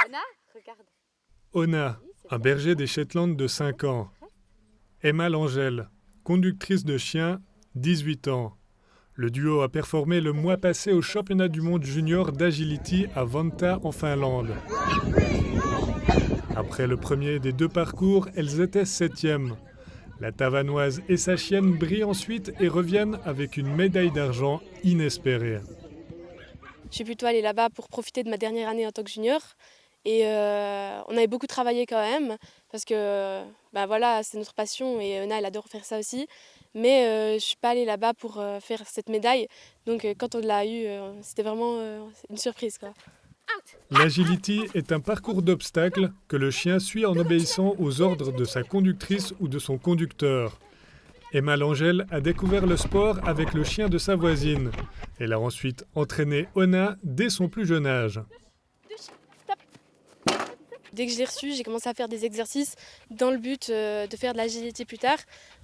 Ona, regarde. Ona, un berger des Shetland de 5 ans. Emma Langel, conductrice de chien, 18 ans. Le duo a performé le mois passé au championnat du monde junior d'agility à Vantaa en Finlande. Après le premier des 2 parcours, elles étaient 7e. La Tavanoise et sa chienne brillent ensuite et reviennent avec une médaille d'argent inespérée. Je suis plutôt allée là-bas pour profiter de ma dernière année en tant que junior. Et on avait beaucoup travaillé quand même, parce que voilà, c'est notre passion et Ona, elle adore faire ça aussi. Mais je ne suis pas allée là-bas pour faire cette médaille. Donc quand on l'a eue, c'était vraiment une surprise, quoi. L'agility est un parcours d'obstacles que le chien suit en obéissant aux ordres de sa conductrice ou de son conducteur. Emma Langel a découvert le sport avec le chien de sa voisine. Elle a ensuite entraîné Ona dès son plus jeune âge. Dès que je l'ai reçue, j'ai commencé à faire des exercices dans le but de faire de l'agility plus tard.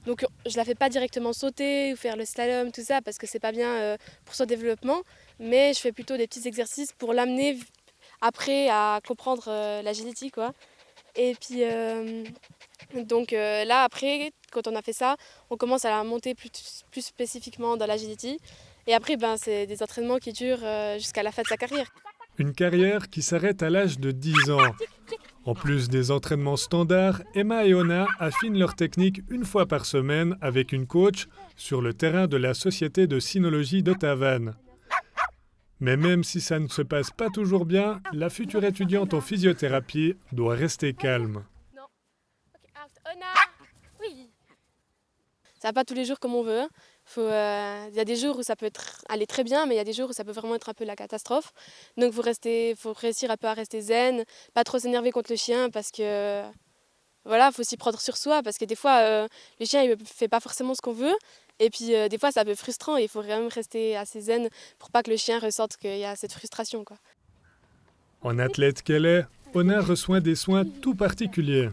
Donc je la fais pas directement sauter ou faire le slalom, tout ça, parce que c'est pas bien pour son développement. Mais je fais plutôt des petits exercices pour l'amener après à comprendre l'agility, quoi. Et puis donc là après, quand on a fait ça, on commence à la monter plus spécifiquement dans l'agility. Et après, c'est des entraînements qui durent jusqu'à la fin de sa carrière. Une carrière qui s'arrête à l'âge de 10 ans. En plus des entraînements standards, Emma et Ona affinent leur technique une fois par semaine avec une coach sur le terrain de la Société de cynologie de Tavannes. Mais même si ça ne se passe pas toujours bien, la future étudiante en physiothérapie doit rester calme. Non. Ok, out. Ona. Oui. Ça va pas tous les jours comme on veut. Il y a des jours où ça peut aller très bien, mais il y a des jours où ça peut vraiment être un peu la catastrophe. Donc il faut réussir un peu à rester zen, pas trop s'énerver contre le chien, parce que voilà, faut s'y prendre sur soi, parce que des fois le chien il fait pas forcément ce qu'on veut, et puis des fois c'est un peu frustrant, et il faut vraiment rester assez zen pour pas que le chien ressente qu'il y a cette frustration, quoi. En athlète qu'elle est, Ona reçoit des soins tout particuliers.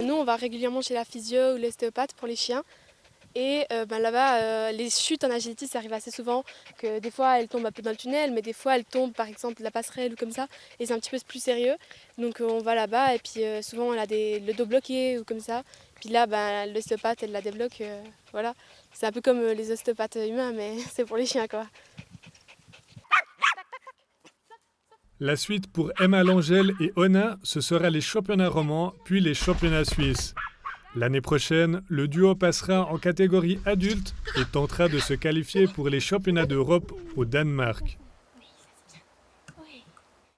Nous on va régulièrement chez la physio ou l'ostéopathe pour les chiens. Et là-bas, les chutes en agility, ça arrive assez souvent, que des fois elles tombent un peu dans le tunnel, mais des fois elles tombent par exemple de la passerelle ou comme ça, et c'est un petit peu plus sérieux. Donc on va là-bas et puis souvent elle a le dos bloqué ou comme ça. Puis là, l'ostéopathe, elle la débloque, voilà. C'est un peu comme les ostéopathes humains, mais c'est pour les chiens, quoi. La suite pour Emma Langel et Ona, ce sera les championnats romans, puis les championnats suisses. L'année prochaine, le duo passera en catégorie adulte et tentera de se qualifier pour les championnats d'Europe au Danemark.